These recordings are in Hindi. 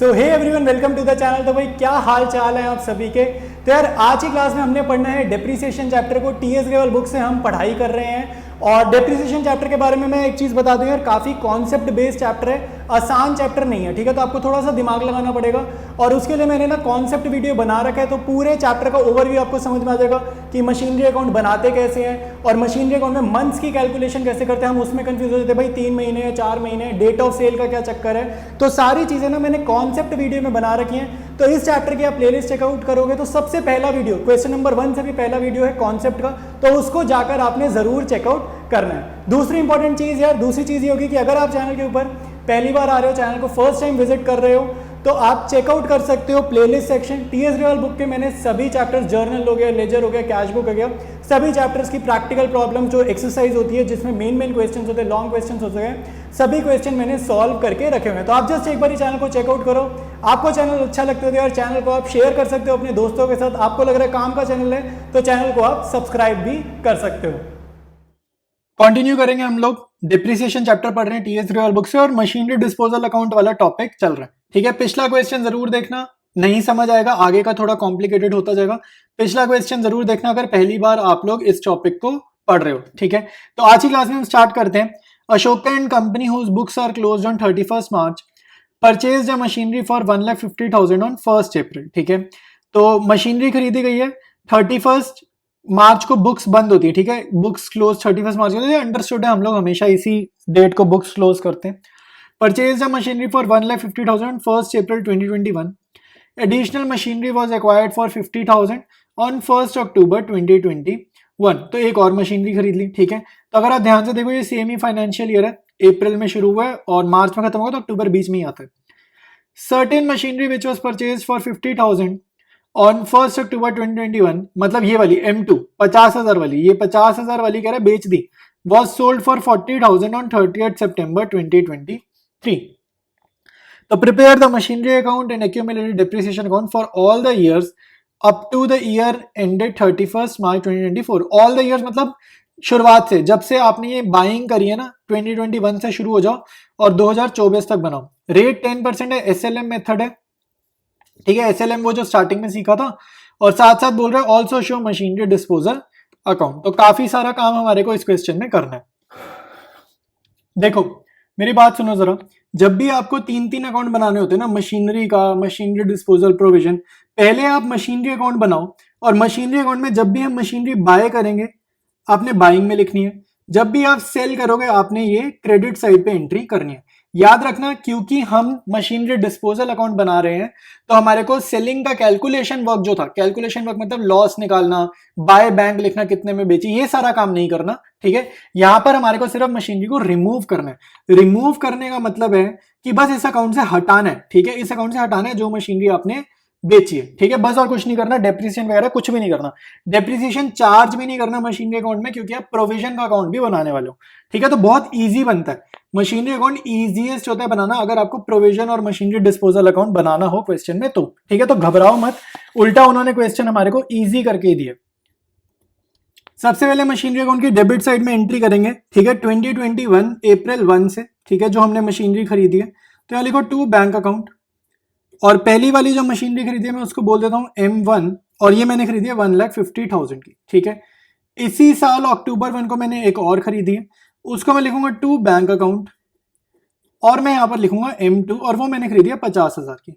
So hey everyone, welcome to the channel. तो भाई क्या हाल चाल है आप सभी के। तो यार आज की क्लास में हमने पढ़ना है डेप्रिसिएशन चैप्टर को। टीएस ग्रेवाल बुक से हम पढ़ाई कर रहे हैं। और डेप्रिसिएशन चैप्टर के बारे में मैं एक चीज़ बता दूं यार, काफ़ी कॉन्सेप्ट बेस्ड चैप्टर है, आसान चैप्टर नहीं है, ठीक है। तो आपको थोड़ा सा दिमाग लगाना पड़ेगा और उसके लिए मैंने ना कॉन्सेप्ट वीडियो बना रखा है। तो पूरे चैप्टर का ओवरव्यू आपको समझ में आ जाएगा कि मशीनरी अकाउंट बनाते कैसे हैं और मशीनरी अकाउंट में मंथ्स की कैलकुलेशन कैसे करते हैं। हम उसमें कंफ्यूज हो जाते हैं भाई 3 महीने या 4 महीने, डेट ऑफ सेल का क्या चक्कर है। तो सारी चीज़ें ना मैंने कॉन्सेप्ट वीडियो में बना रखी हैं। तो इस चैप्टर की आप प्लेलिस्ट चेकआउट करोगे तो सबसे पहला वीडियो क्वेश्चन नंबर 1 से भी पहला वीडियो है कॉन्सेप्ट का, तो उसको जाकर आपने जरूर चेकआउट करना है। दूसरी इंपॉर्टेंट चीज़ यार, दूसरी चीज़ ये होगी कि अगर आप चैनल के ऊपर पहली बार आ रहे हो, चैनल को फर्स्ट टाइम विजिट कर रहे हो, तो आप चेकआउट कर सकते हो playlist section. TS Grewal book के मैंने सभी चैप्टर्स, जर्नल हो गया, लेजर हो गया, कैश बुक हो गया, सभी चैप्टर्स की प्रैक्टिकल प्रॉब्लम जो एक्सरसाइज होती है जिसमें मेन क्वेश्चंस होते हैं, लॉन्ग क्वेश्चंस होते हैं, सभी क्वेश्चन मैंने सॉल्व करके रखे हुए हैं। तो आप जस्ट एक बार चैनल को चेकआउट करो। आपको चैनल अच्छा लगता है तो यार चैनल को आप शेयर कर सकते हो अपने दोस्तों के साथ। आपको लग रहा है काम का चैनल है तो चैनल को आप सब्सक्राइब भी कर सकते हो। कंटिन्यू करेंगे हम लोग, डिप्रिसिएशन चैप्टर पढ़ रहे हैं टीएस ग्रेवाल बुक से और मशीनरी डिस्पोजल अकाउंट वाला टॉपिक चल रहा है, ठीक है। पिछला क्वेश्चन जरूर देखना, नहीं समझ आएगा, आगे का थोड़ा कॉम्प्लिकेटेड होता जाएगा। पिछला क्वेश्चन जरूर देखना अगर पहली बार आप लोग इस टॉपिक को पढ़ रहे हो, ठीक है। तो आज की क्लास में हम स्टार्ट करते हैं। Ashoka and company whose books are closed on 31st March purchased a machinery for 1,50,000 on 1st April, ठीक है। तो मशीनरी खरीदी गई है, 31st मार्च को बुक्स बंद होती है, ठीक है। बुक्स क्लोज 31st मार्च को, अंडरस्टूड है, हम लोग हमेशा इसी डेट को बुक्स क्लोज करते हैं। Purchase the machinery for 1,50,000 1st April 2021। Additional machinery was acquired for 50,000 on 1st October 2021। तो एक और मशीनरी खरीद ली, ठीक है। तो अगर आप ध्यान से देखो ये सेम ही फाइनेंशियल ईयर है, अप्रैल में शुरू हुआ है और मार्च में खत्म होगा, तो अक्टूबर बीच में ही आता है। Certain machinery which was purchase for 50,000 on 1st October 2021, मतलब ये वाली M2 50,000 वाली, ये 50,000 वाली कह रहा है बेच दी, was sold for 40,000 on 30th September 2023। तो prepare the machinery account and accumulated depreciation account for all the years up to the year ended 31st March 2024। All the years मतलब शुरुआत से, जब से आपने ये बाइंग करी है ना, 2021 से शुरू हो जाओ और 2024 तक बनाओ। रेट 10% है, SLM मेथड है, ठीक है। SLM वो जो स्टार्टिंग में सीखा था। और साथ साथ बोल रहे हैं also show machinery disposal account. तो काफी सारा काम हमारे को इस क्वेश्चन में करना है। देखो मेरी बात सुनो जरा, जब भी आपको 3 अकाउंट बनाने होते हैं ना, मशीनरी का, मशीनरी डिस्पोजल, प्रोविजन, पहले आप मशीनरी अकाउंट बनाओ और मशीनरी अकाउंट में जब भी हम मशीनरी बाय करेंगे आपने बाइंग में लिखनी है, जब भी आप सेल करोगे आपने ये क्रेडिट साइड पे एंट्री करनी है। याद रखना, क्योंकि हम मशीनरी डिस्पोजल अकाउंट बना रहे हैं तो हमारे को सेलिंग का कैलकुलेशन वर्क जो था, कैलकुलेशन वर्क मतलब लॉस निकालना, बाय बैंक लिखना, कितने में बेची, ये सारा काम नहीं करना, ठीक है। यहां पर हमारे को सिर्फ मशीनरी को रिमूव करना है। रिमूव करने का मतलब है कि बस इस अकाउंट से हटाना है, ठीक है। इस अकाउंट से हटाना है जो मशीनरी आपने बेची है, ठीक है, बस, और कुछ नहीं करना। डेप्रिसिएशन वगैरह कुछ भी नहीं करना, डेप्रिसिएशन चार्ज भी नहीं करना मशीनरी अकाउंट में, क्योंकि आप प्रोविजन का अकाउंट भी बनाने वाले हो, ठीक है। तो बहुत इजी बनता है मशीनरी अकाउंट, इजीएस्ट होता है बनाना अगर आपको प्रोविजन और मशीनरी डिस्पोजल अकाउंट बनाना हो क्वेश्चन में, तो ठीक है। तो घबराओ मत, उल्टा उन्होंने क्वेश्चन हमारे को इजी करके दिए। सबसे पहले मशीनरी अकाउंट की डेबिट साइड में एंट्री करेंगे, ठीक है, 2021 अप्रैल 1 से, ठीक है, जो हमने मशीनरी खरीदी है। तो यहाँ लिखो टू बैंक अकाउंट, और पहली वाली जो मशीनरी खरीदी है मैं उसको बोल देता हूँ M1, और ये मैंने खरीदी है 1,50,000 की, ठीक है। इसी साल अक्टूबर 1 को मैंने एक और खरीदी है, उसको मैं लिखूंगा टू बैंक अकाउंट, और मैं यहाँ पर लिखूंगा M2, और वो मैंने खरीदी है 50,000 की।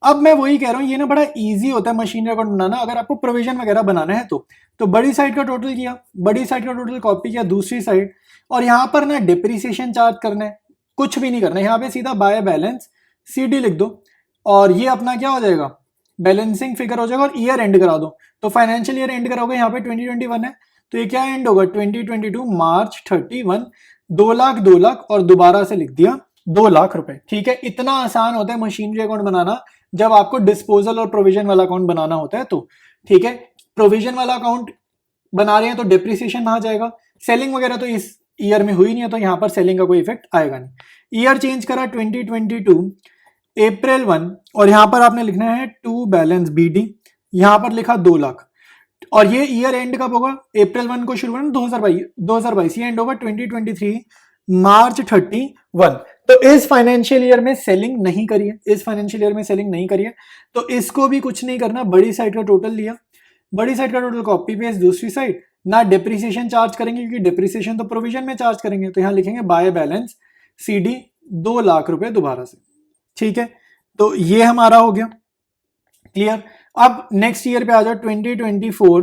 अब मैं वही कह रहा हूँ, ये ना बड़ा इजी होता है मशीनरी अकाउंट बनाना अगर आपको प्रोविजन वगैरह बनाना है तो बड़ी साइड का टोटल किया, बड़ी साइड का टोटल कॉपी किया दूसरी साइड, और यहाँ पर ना डिप्रिसिएशन चार्ज करना है, कुछ भी नहीं करना है। यहाँ पे सीधा बाय बैलेंस CD लिख दो और ये अपना क्या हो जाएगा, बैलेंसिंग फिगर हो जाएगा, और ईयर एंड करा दो। तो फाइनेंशियल ईयर एंड करोगे, यहाँ पे 2021 है तो ये क्या एंड होगा, 2022 March 31, 2 लाख 2 लाख और दोबारा से लिख दिया 2 लाख रुपए, ठीक है। इतना आसान होता है मशीनरी अकाउंट बनाना जब आपको डिस्पोजल और प्रोविजन वाला अकाउंट बनाना होता है तो, ठीक है। प्रोविजन वाला अकाउंट बना रहे हैं तो डिप्रिसिएशन आ जाएगा, सेलिंग वगैरह तो इस ईयर में हुई नहीं है तो यहाँ पर सेलिंग का कोई इफेक्ट आएगा नहीं। ईयर चेंज करा 2022 अप्रैल 1, और यहां पर आपने लिखना है टू बैलेंस BD, यहां पर लिखा 2 लाख, और ये ईयर एंड कब होगा, अप्रैल 1 को शुरू होगा ना, 2022, ये एंड होगा 2023 March 31। तो इस फाइनेंशियल ईयर में सेलिंग नहीं करी है, इस फाइनेंशियल ईयर में सेलिंग नहीं करी है, तो इसको भी कुछ नहीं करना, बड़ी साइड का टोटल लिया, बड़ी साइड का टोटल कॉपी पेस्ट दूसरी साइड, ना डिप्रिसिएशन चार्ज करेंगे क्योंकि डिप्रिसिएशन तो प्रोविजन में चार्ज करेंगे, तो यहां लिखेंगे बाय बैलेंस सीडी 2 लाख रुपए दोबारा से, ठीक है। तो ये हमारा हो गया क्लियर। अब नेक्स्ट ईयर पे आ जाओ 2024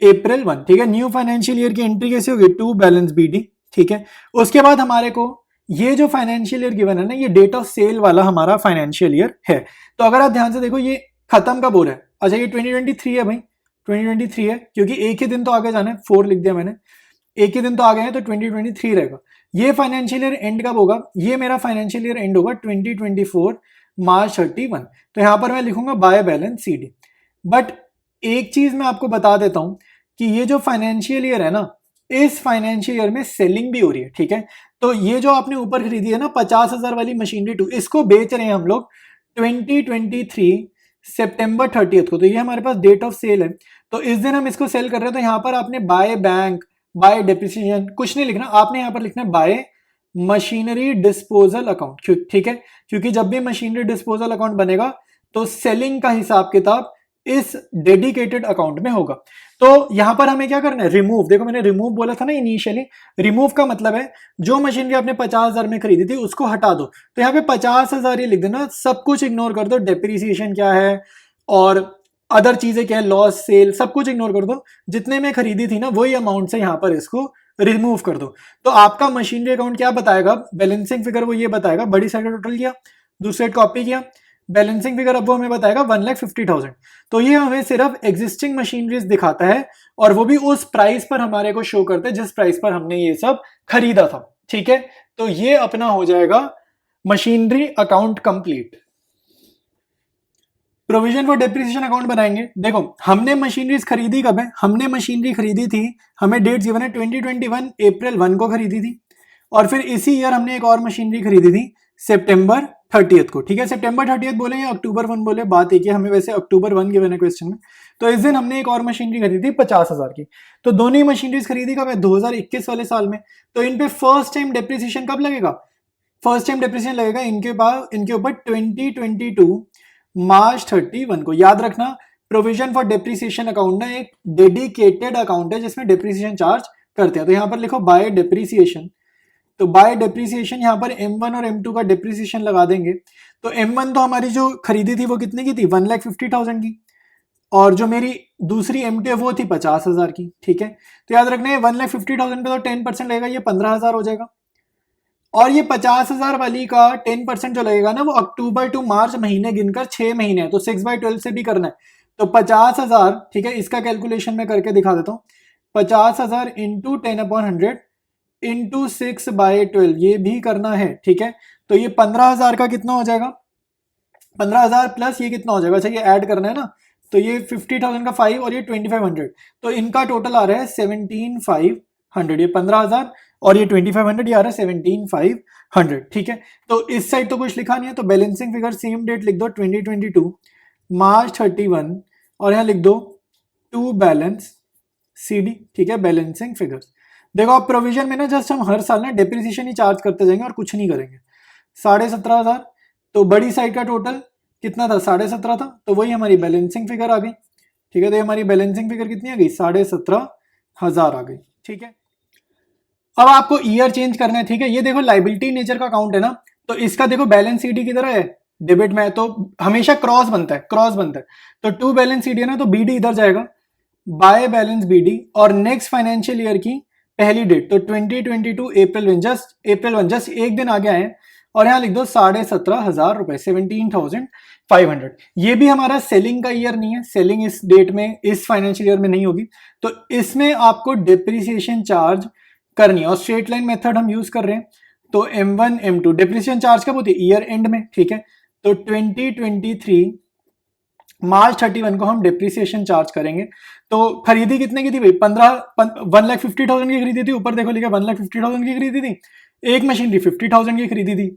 अप्रैल 1, ठीक है। न्यू फाइनेंशियल ईयर की एंट्री कैसे होगी, टू बैलेंस बीडी, ठीक है। उसके बाद हमारे को ये जो फाइनेंशियल ईयर गिवन है ना, ये डेट ऑफ सेल वाला हमारा फाइनेंशियल ईयर है। तो अगर आप ध्यान से देखो ये खत्म कब हो रहा है, अच्छा ये 2023 है भाई, 2023 है क्योंकि एक ही दिन तो आगे जाना है, 4 लिख दिया मैंने, एक ही दिन तो आगे है तो 2023 रहेगा। ये फाइनेंशियल ईयर एंड कब होगा, ये मेरा फाइनेंशियल ईयर एंड होगा 2024 मार्च 31, तो यहां पर मैं लिखूंगा बाय बैलेंस सीडी। बट एक चीज मैं आपको बता देता हूं कि ये जो फाइनेंशियल ईयर है ना, इस फाइनेंशियल ईयर में सेलिंग भी हो रही है, ठीक है। तो ये जो आपने ऊपर खरीदी है ना 50,000 वाली मशीनरी 2, इसको बेच रहे हैं हम लोग 2023 सितंबर 30 को, तो ये हमारे पास डेट ऑफ सेल है, तो इस दिन हम इसको सेल कर रहे हैं। तो यहाँ पर आपने बाय बैंक, बाय डिप्रिसिएशन कुछ नहीं लिखना, आपने यहाँ पर लिखना है बाय मशीनरी डिस्पोजल अकाउंट, ठीक है, क्योंकि जब भी मशीनरी डिस्पोजल अकाउंट बनेगा तो सेलिंग का हिसाब किताब इस डेडिकेटेड अकाउंट में होगा। तो यहां पर हमें क्या करना है, रिमूव, देखो मैंने रिमूव बोला था ना इनिशियली, रिमूव का मतलब है जो मशीनरी आपने 50,000 में खरीदी थी उसको हटा दो, तो यहाँ पे 50,000 ही लिख देना, सब कुछ इग्नोर कर दो, डेप्रिसिएशन क्या है और अदर चीजें क्या है, लॉस सेल सब कुछ इग्नोर कर दो, जितने में खरीदी थी ना वही अमाउंट से यहाँ पर इसको रिमूव कर दो। तो आपका मशीनरी अकाउंट क्या बताएगा, बैलेंसिंग फिगर वो ये बताएगा, बड़ी साइड का टोटल किया, दूसरी साइड कॉपी किया, बैलेंसिंग फिगर अब वो हमें बताएगा 1,50,000। तो ये हमें सिर्फ एग्जिस्टिंग मशीनरीज दिखाता है और वो भी उस प्राइस पर हमारे को शो करता है जिस प्राइस पर हमने ये सब खरीदा था, ठीक है। तो ये अपना हो जाएगा machinery account complete. Provision for depreciation account बनाएंगे। देखो हमने मशीनरीज खरीदी कब है, हमने मशीनरी खरीदी थी, हमें डेट गिवन है 2021 अप्रैल 1 को खरीदी थी, और फिर इसी ईयर हमने एक और मशीनरी खरीदी थी सितंबर 30 को, ठीक है। सितंबर 30 बोले या अक्टूबर 1 बोले, बात एक है, हमें वैसे अक्टूबर 1 गिवन है क्वेश्चन में। तो इस दिन हमने एक और मशीनरी खरीदी 50,000 की, तो दोनों ही मशीनरीज खरीदी कब है, 2021 वाले साल में। तो इन पे फर्स्ट टाइम डेप्रिसिएशन कब लगेगा, फर्स्ट टाइम डेप्रिसिएशन लगेगा इनके ऊपर 2022 मार्च 31 को। याद रखना प्रोविजन फॉर डेप्रिसिएशन अकाउंट ना एक डेडिकेटेड अकाउंट है जिसमें डेप्रिसिएशन चार्ज करते हैं। तो यहाँ पर लिखो बाय डेप्रिसिएशन, तो बाय डेप्रिसिएशन यहाँ पर M1 और M2 का डेप्रिसिएशन लगा देंगे। तो M1 तो हमारी जो खरीदी थी वो कितने की थी, 1,50,000 की, और जो मेरी दूसरी M2 है वो थी 50,000 की, ठीक है। तो याद रखना है 1,50,000 पे तो 10% लगेगा, ये 15,000 हो जाएगा, और ये 50,000 वाली का 10% जो लगेगा ना वो अक्टूबर टू मार्च महीने गिनकर 6 महीने है, तो 6/12 से भी करना है। तो 50,000, ठीक है, इसका कैलकुलेशन मैं करके दिखा देता हूँ, 50,000 इंटू 10/100 इंटू 6/12 ये भी करना है, ठीक है। तो ये 15,000 का कितना हो जाएगा, 15,000 प्लस ये कितना हो जाएगा, अच्छा ये ऐड करना है ना, तो ये 50,000 का 5 और ये 2,500, तो इनका टोटल आ रहा है 17,500, ये 15,000 और ये 2,500, ये आ रहा है 17,500, ठीक है। तो इस साइड तो कुछ लिखा नहीं है, तो बैलेंसिंग फिगर सेम डेट लिख दो 2022 मार्च 31, और यहाँ लिख दो टू बैलेंस सीडी, ठीक है, बैलेंसिंग फिगर्स। देखो आप प्रोविजन में ना जस्ट हम हर साल ना डेप्रिसिएशन ही चार्ज करते जाएंगे और कुछ नहीं करेंगे। 17,500, तो बड़ी साइड का टोटल कितना था, 17,500 था, तो वही हमारी बैलेंसिंग फिगर आ गई, ठीक है। तो हमारी बैलेंसिंग फिगर कितनी आ गई, 17,500 आ गई, ठीक है। अब आपको ईयर चेंज करना है, ठीक है। ये देखो लाइबिलिटी नेचर का अकाउंट है ना, तो इसका देखो बैलेंस सीडी की तरह है, डेबिट में है तो हमेशा क्रॉस बनता है, क्रॉस बनता है, तो टू बैलेंस सीडी है ना, तो बीडी इधर जाएगा, बाय बैलेंस बीडी, और नेक्स्ट फाइनेंशियल ईयर की पहली डेट तो 2022 अप्रैल 1 जस्ट एक दिन आगे आए, और यहाँ लिख दो 17,500 रुपए, 17,500। ये भी हमारा सेलिंग का ईयर नहीं है, सेलिंग इस डेट में इस फाइनेंशियल ईयर में नहीं होगी, तो इसमें आपको डिप्रिसिएशन चार्ज करनी है, और स्ट्रेट लाइन मेथड हम यूज कर रहे हैं। तो M1 M2 डिप्रिसिएशन चार्ज कब होती है, ईयर एंड में, ठीक है। तो 2023 मार्च 31 को हम डिप्रिसिएशन चार्ज करेंगे। तो खरीदी कितने की थी भाई, 1,50,000 की खरीदी थी, ऊपर देखो लिखा 1,50,000 की खरीदी थी, एक मशीनरी 50,000 की खरीदी थी।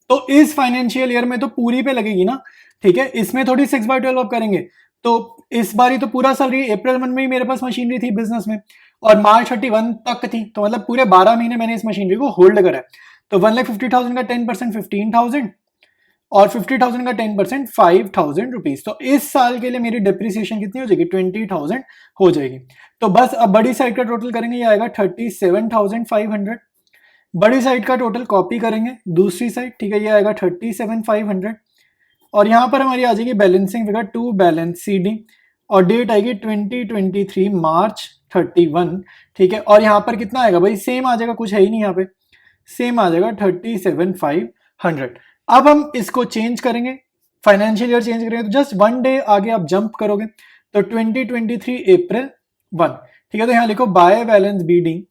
तो इस फाइनेंशियल ईयर में तो पूरी पे लगेगी ना, ठीक है, इसमें थोड़ी 6/12 करेंगे। तो इस बार ही तो पूरा साल रही, अप्रैल 1 में ही मेरे पास मशीनरी थी बिजनेस में, और मार्च 31 तक थी, तो मतलब पूरे 12 महीने मैंने इस मशीनरी को होल्ड करा है। तो 1,50,000 का 10% 15,000 और 50,000 का 10% 5,000 रुपीज। तो इस साल के लिए मेरी डेप्रिसिएशन कितनी हो जाएगी? 20,000 हो जाएगी। तो बस अब बड़ी साइड का टोटल करेंगे, ये आएगा 37,500। बड़ी साइड का टोटल कॉपी करेंगे दूसरी साइड, ठीक है, ये आएगा 37,500 और यहां पर हमारी आ जाएगी balancing figure to balance CD और डेट आएगी 2023 मार्च 31, ठीक है। और यहाँ पर कितना आएगा भाई? सेम आ जाएगा, कुछ है ही नहीं यहाँ पे, सेम आ जाएगा 37,500। अब हम इसको चेंज करेंगे, फाइनेंशियल ईयर चेंज करेंगे, तो जस्ट 1 डे आगे आप जंप करोगे तो 2023 अप्रैल 1, ठीक है। तो यहाँ लिखो बाय बैलेंस BD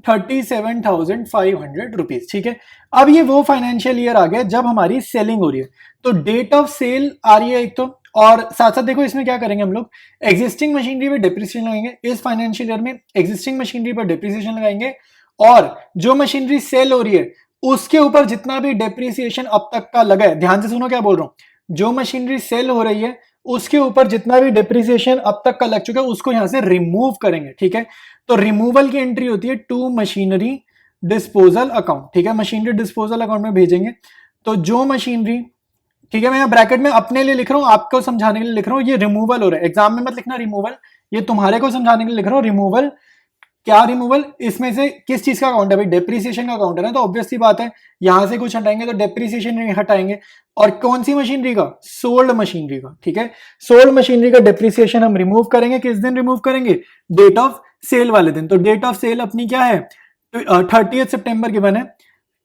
37,500 रुपीज, ठीक है। अब ये वो फाइनेंशियल ईयर आ गया जब हमारी सेलिंग हो रही है, तो डेट ऑफ सेल आ रही है एक तो, और साथ साथ देखो इसमें क्या करेंगे हम लोग, एग्जिस्टिंग मशीनरी पे डेप्रिसिएशन लगाएंगे। इस फाइनेंशियल ईयर में एग्जिस्टिंग मशीनरी पर डेप्रिसिएशन लगाएंगे और जो मशीनरी सेल हो रही है उसके ऊपर जितना भी डेप्रिसिएशन अब तक का लगा है, ध्यान से सुनो क्या बोल रहा हूं, जो मशीनरी सेल हो रही है उसके ऊपर जितना भी डेप्रिसिएशन अब तक का लग चुका है उसको यहां से रिमूव करेंगे, ठीक है। तो रिमूवल की एंट्री होती है टू मशीनरी डिस्पोजल अकाउंट, ठीक है, मशीनरी डिस्पोजल अकाउंट में भेजेंगे। तो जो मशीनरी, ठीक है, मैं यहाँ ब्रैकेट में अपने लिए लिख रहा हूँ, आपको समझाने के लिए लिख रहा हूँ, ये रिमूवल हो रहा है, एग्जाम में मत लिखना रिमूवल, ये तुम्हारे को समझाने के लिए लिख रहा हूँ रिमूवल। क्या रिमूवल? इसमें से किस चीज का अकाउंट है भाई? डेप्रिसिएशन का अकाउंट है ना, तो ऑब्वियसली बात है यहां से कुछ हटाएंगे तो डेप्रिसिएशन हटाएंगे। और कौन सी मशीनरी का? सोल्ड मशीनरी का, ठीक है। सोल्ड मशीनरी का डेप्रिसिएशन हम रिमूव करेंगे, किस दिन रिमूव करेंगे? डेट ऑफ सेल वाले दिन। तो डेट ऑफ सेल अपनी क्या है? 30 सितंबर गिवन है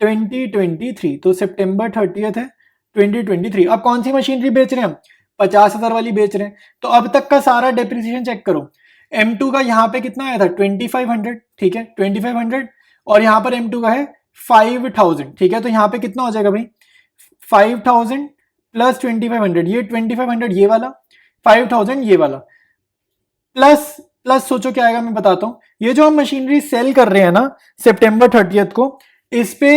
2023, तो सितंबर 30 है 2023। अब कौन सी मशीनरी बेच रहे हैं हम? 50,000 वाली बेच रहे हैं। तो अब तक का सारा डेप्रिसिएशन चेक करो। M2 का यहाँ पे कितना आया था? 2500, ठीक है, 2500, और यहाँ पर M2 का है 5,000, ठीक है। तो यहाँ पे कितना हो जाएगा भाई? 5,000 प्लस 2500, ये 2500 ये वाला, 5,000 ये वाला, प्लस प्लस सोचो क्या आएगा, मैं बताता हूँ। ये जो हम मशीनरी सेल कर रहे हैं ना सितंबर 30 को, इस पे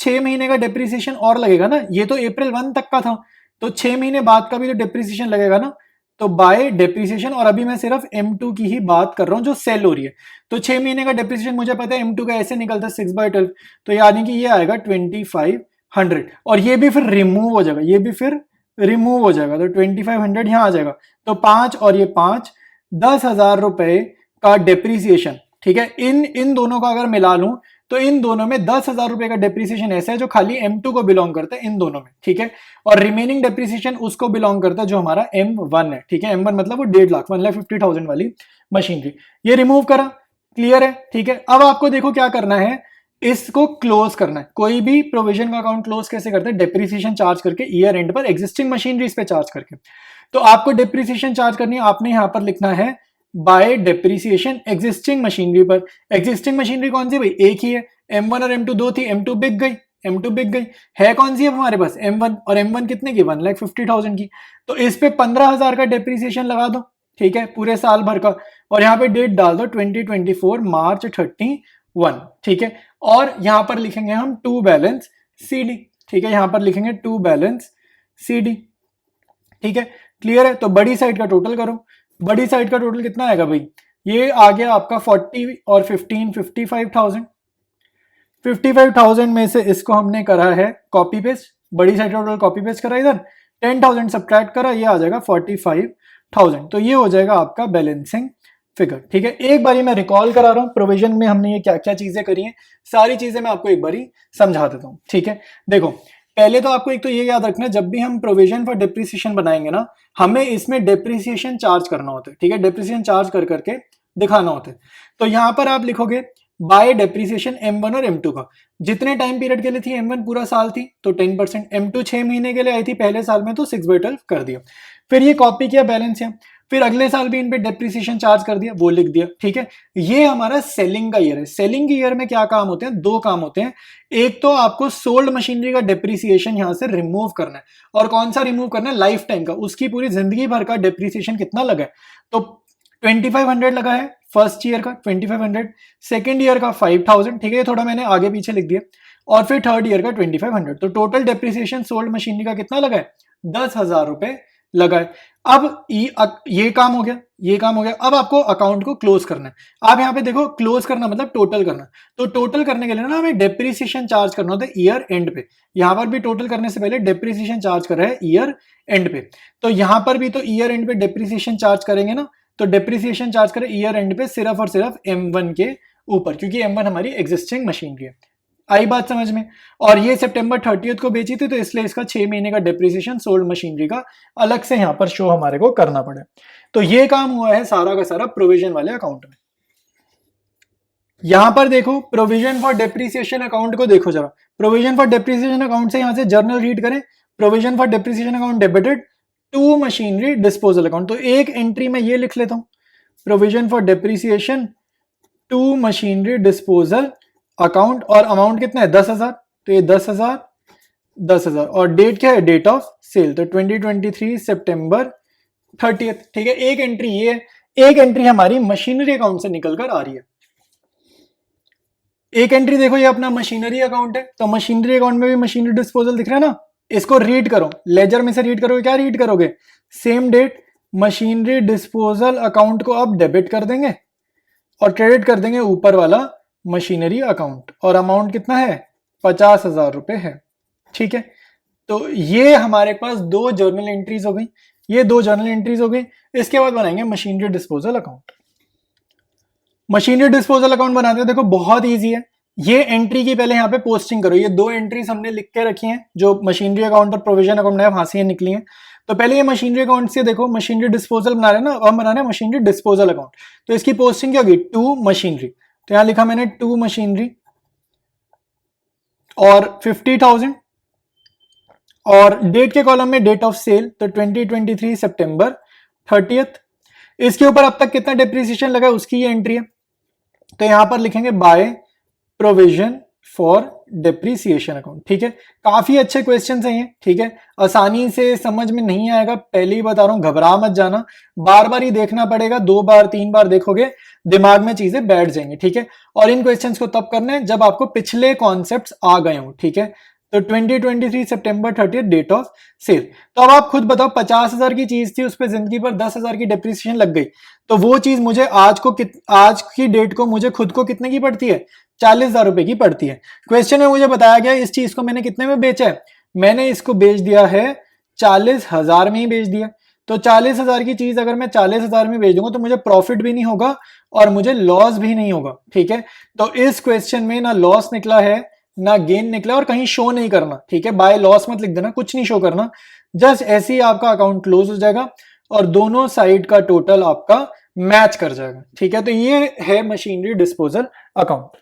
6 महीने का डेप्रिसिएशन और लगेगा ना, ये तो अप्रैल 1 तक का था, तो 6 महीने बाद का भी तो डेप्रिसिएशन लगेगा ना, तो बाय डेप्रिसिएशन। और अभी मैं सिर्फ M2 की ही बात कर रहा हूं जो सेल हो रही है, तो 6 महीने का डेप्रिसिएशन मुझे पता है M2 का ऐसे निकलता है 6/12, तो यानी कि ये आएगा 2500 और ये भी फिर रिमूव हो जाएगा, ये भी फिर रिमूव हो जाएगा, तो 2500 यहां आ जाएगा। तो 5 और ये 5, 10,000 रुपए का डेप्रिसिएशन, ठीक है। इन दोनों का अगर मिला लूं तो इन दोनों में 10,000 रुपए का डेप्रिसिएशन ऐसा है जो खाली M2 को बिलोंग करता है इन दोनों में, ठीक है। और रिमेनिंग डेप्रिसिएशन उसको बिलोंग करता है जो हमारा M1 है, ठीक है। M1 मतलब वो 1.5 लाख 1,50,000 वाली मशीनरी, ये रिमूव करा, क्लियर है, ठीक है। अब आपको देखो क्या करना है, इसको क्लोज करना है। कोई भी प्रोविजन का अकाउंट क्लोज कैसे करते हैं? डेप्रिसिएशन चार्ज करके ईयर एंड पर एग्जिस्टिंग मशीनरी पे चार्ज करके। तो आपको डेप्रिसिएशन चार्ज करनी है, आपने यहां पर लिखना है बाय डेप्रिसिएशन एग्जिस्टिंग मशीनरी पर। एग्जिस्टिंग मशीनरी कौन सी भाई? एक ही है, M1 और M2 दो थी, M2 बिक गई, है कौन सी है हमारे पास? M1, और M1 कितने की? 1,50,000 की। तो इस पे 15,000 का डेप्रिसिएशन लगा दो, ठीक है, पूरे साल भर का, और यहाँ पे डेट डाल दो 2024 मार्च 31, ठीक है। और यहां पर लिखेंगे हम टू बैलेंस CD, ठीक है, यहां पर लिखेंगे टू बैलेंस CD, ठीक है, क्लियर है। तो बड़ी साइड का टोटल करो, बड़ी साइड का टोटल कितना आएगा भाई? ये आ गया आपका 40 और 15 55,000। 55,000 में से इसको हमने करा है कॉपी पेस्ट, बड़ी साइड का टोटल कॉपी पेस्ट करा, इधर 10,000 सब्ट्रैक्ट करा, ये आ जाएगा 45,000। तो ये हो जाएगा आपका बैलेंसिंग फिगर, ठीक है। एक बारी मैं रिकॉल करा रहा हूं प्रोविजन में हमने ये क्या क्या चीजें करी हैं, सारी चीजें मैं आपको एक बारी समझा देता हूं, ठीक है। देखो पहले तो आपको एक तो ये याद रखना है, जब भी हम प्रोविजन फॉर डेप्रिसिएशन बनाएंगे ना, हमें इसमें डेप्रिसिएशन चार्ज करना होता है, ठीक है, डेप्रिसिएशन चार्ज कर करके दिखाना होता है। तो यहां पर आप लिखोगे बाय डेप्रिसिएशन M1 और M2 का, जितने टाइम पीरियड के लिए थी M1 पूरा साल थी तो 10%, M2 6 महीने के लिए आई थी पहले साल में तो 6/12 कर दिया, फिर ये कॉपी किया बैलेंस यहाँ, फिर अगले साल भी इन पे डेप्रिसिएशन चार्ज कर दिया, वो लिख दिया, ठीक है। ये हमारा सेलिंग का ईयर है। सेलिंग के ईयर में क्या काम होते हैं? 2 काम होते हैं। एक तो आपको सोल्ड मशीनरी का डेप्रिसिएशन यहां से रिमूव करना है, और कौन सा रिमूव करना है? लाइफ टाइम का, उसकी पूरी जिंदगी भर का डेप्रिसिएशन कितना लगा है, तो 2500 लगा है फर्स्ट ईयर का, 2500, सेकेंड ईयर का 5,000, ठीक है, ये थोड़ा मैंने आगे पीछे लिख दिया, और फिर थर्ड ईयर का 2500। तो टोटल डेप्रिसिएशन सोल्ड मशीनरी का कितना लगा है? 10,000 रुपए लगा है। अब ये काम हो गया, ये काम हो गया। अब आपको अकाउंट को क्लोज करना है। आप यहाँ पे देखो, क्लोज करना मतलब टोटल करना। तो टोटल करने के लिए ना हमें डेप्रिसिएशन चार्ज करना होता है ईयर एंड पे। यहाँ पर भी टोटल करने से पहले डेप्रिसिएशन चार्ज कर रहा है ईयर एंड पे। तो यहाँ पर भी तो ईयर एंड पे डेप्रिसिएशन चार्ज करेंगे ना, तो डेप्रिसिएशन चार्ज करें ईयर एंड पे सिर्फ और सिर्फ M1 के ऊपर, क्योंकि M1 हमारी एग्जिस्टिंग मशीनरी है। आई बात समझ में। और ये सितंबर 30 को बेची थी, तो इसलिए इसका 6 महीने का डेप्रिसिएशन सोल्ड मशीनरी का अलग से यहाँ पर शो हमारे को करना पड़े। तो ये काम हुआ है सारा का सारा प्रोविजन वाले अकाउंट में। यहां पर देखो प्रोविजन फॉर डेप्रिसिएशन अकाउंट को देखो जरा। प्रोविजन फॉर डेप्रिसिएशन अकाउंट से यहां से जर्नल रीड करें। Provision for depreciation account debited to machinery disposal account. तो एक एंट्री में ये लिख लेता हूं, provision for depreciation to machinery disposal account. और अमाउंट कितना है 10,000, तो ये 10,000 और डेट क्या है, डेट ऑफ सेल, तो 2023 सितंबर 30। ठीक है, एक एंट्री ये है, एक एंट्री हमारी मशीनरी अकाउंट से निकल कर आ रही है। एक एंट्री देखो, ये अपना मशीनरी अकाउंट है, तो मशीनरी अकाउंट में भी मशीनरी डिस्पोजल दिख रहा है ना। इसको रीड करो, लेजर में से रीड करोगे, क्या रीड करोगे, same date machinery disposal account को अब डेबिट कर देंगे और क्रेडिट कर देंगे ऊपर वाला मशीनरी अकाउंट। और अमाउंट कितना है, 50,000 रुपए है। ठीक है, तो ये हमारे पास दो जर्नल एंट्रीज हो गई, ये दो जर्नल एंट्रीज हो गई। इसके बाद बनाएंगे machinery disposal account. Machinery disposal account बनाते हैं, देखो बहुत इजी है। ये एंट्री की पहले यहाँ पे पोस्टिंग करो। ये दो एंट्रीज हमने लिख के रखी हैं, जो मशीनरी अकाउंट और प्रोविजन अकाउंट है, वहां से ये निकली हैं। तो पहले ये मशीनरी अकाउंट से देखो, मशीनरी डिस्पोजल बना रहे हैं ना, अब बना रहे हैं मशीनरी डिस्पोजल अकाउंट। तो इसकी पोस्टिंग क्या होगी, टू मशीनरी। तो यहां लिखा मैंने टू मशीनरी और 50,000 और डेट के कॉलम में डेट ऑफ सेल, तो 2023 सितंबर 30। इसके ऊपर अब तक कितना डिप्रिसिएशन लगा है उसकी ये एंट्री है। तो यहां पर लिखेंगे by provision for depreciation account. ठीक है, काफी अच्छे क्वेश्चन हैं ये। ठीक है, आसानी से समझ में नहीं आएगा, पहले ही बता रहा हूं, घबरा मत जाना, बार बार ही देखना पड़ेगा, 2 बार 3 बार देखोगे दिमाग में चीजें बैठ जाएंगी। ठीक है, और इन क्वेश्चंस को तब करना है जब आपको पिछले कॉन्सेप्ट्स आ गए हो। ठीक है, तो 2023 सितंबर 30 डेट ऑफ सेल। तो अब आप खुद बताओ, 50,000 की चीज थी, उस पर जिंदगी पर 10,000 की डिप्रिसिएशन लग गई, तो वो चीज मुझे आज की डेट को मुझे खुद को कितने की पड़ती है, 40,000 रुपए की पड़ती है। क्वेश्चन में मुझे बताया गया इस चीज को मैंने कितने में बेचा है, मैंने इसको बेच दिया है 40,000 में ही बेच दिया। तो 40,000 की चीज अगर मैं 40,000 में बेच दूंगा तो मुझे प्रॉफिट भी नहीं होगा और मुझे लॉस भी नहीं होगा। ठीक है, तो इस क्वेश्चन में ना लॉस निकला है ना गेन निकला, और कहीं शो नहीं करना। ठीक है, बाय लॉस मत लिख देना, कुछ नहीं शो करना, जस्ट ऐसे ही आपका अकाउंट क्लोज हो जाएगा और दोनों साइड का टोटल आपका मैच कर जाएगा। ठीक है, तो ये है मशीनरी डिस्पोजल अकाउंट।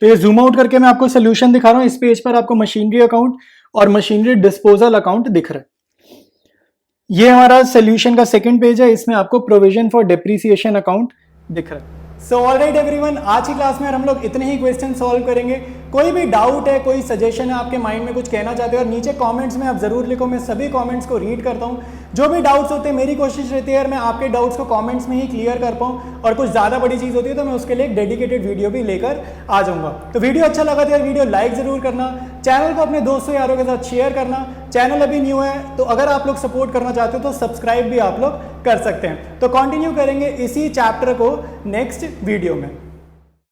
तो ये जूम आउट करके मैं आपको सोल्यूशन दिखा रहा हूं। इस पेज पर आपको मशीनरी अकाउंट और मशीनरी डिस्पोजल अकाउंट दिख रहा है। ये हमारा सोल्यूशन का सेकंड पेज है, इसमें आपको प्रोविजन फॉर डेप्रिसिएशन अकाउंट दिख रहा है। सो ऑलराइट एवरीवन, आज की क्लास में हम लोग इतने ही क्वेश्चन सॉल्व करेंगे। कोई भी डाउट है, कोई सजेशन है, आपके माइंड में कुछ कहना चाहते हो, और नीचे कमेंट्स में आप जरूर लिखो, मैं सभी कमेंट्स को रीड करता हूँ। जो भी डाउट्स होते हैं मेरी कोशिश रहती है यार मैं आपके डाउट्स को कमेंट्स में ही क्लियर कर पाऊँ, और कुछ ज़्यादा बड़ी चीज़ होती है तो मैं उसके लिए एक डेडिकेटेड वीडियो भी लेकर आ जाऊँगा। तो वीडियो अच्छा लगा तो यार वीडियो लाइक ज़रूर करना, चैनल को अपने दोस्तों यारों के साथ शेयर करना। चैनल अभी न्यू है तो अगर आप लोग सपोर्ट करना चाहते हो तो सब्सक्राइब भी आप लोग कर सकते हैं। तो कंटिन्यू करेंगे इसी चैप्टर को नेक्स्ट वीडियो में।